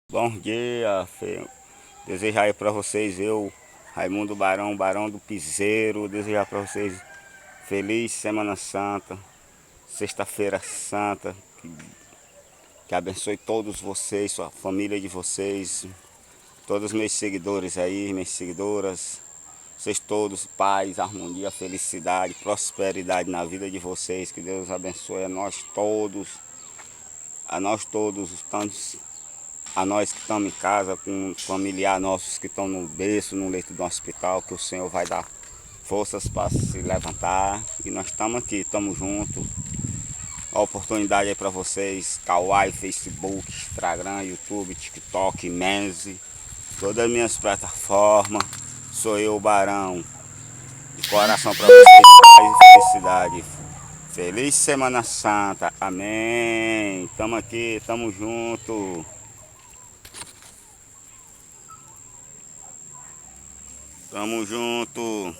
Bom dia, desejar aí para vocês, eu, Raimundo Barão, Barão do Piseiro, desejar para vocês feliz Semana Santa, Sexta-feira Santa, que abençoe todos vocês, sua família de vocês, todos os meus seguidores aí, minhas seguidoras, vocês todos, paz, harmonia, felicidade, prosperidade na vida de vocês, que Deus abençoe a nós todos, tantos a nós que estamos em casa, com familiares nossos que estão no berço, no leito do hospital, que o Senhor vai dar forças para se levantar. E nós estamos aqui, estamos juntos. A oportunidade aí para vocês, Kawaii, Facebook, Instagram, YouTube, TikTok, Menzi, todas as minhas plataformas. Sou eu, Barão. De coração para vocês, paz e felicidade. Feliz Semana Santa, amém. Estamos aqui, estamos juntos. Tamo junto.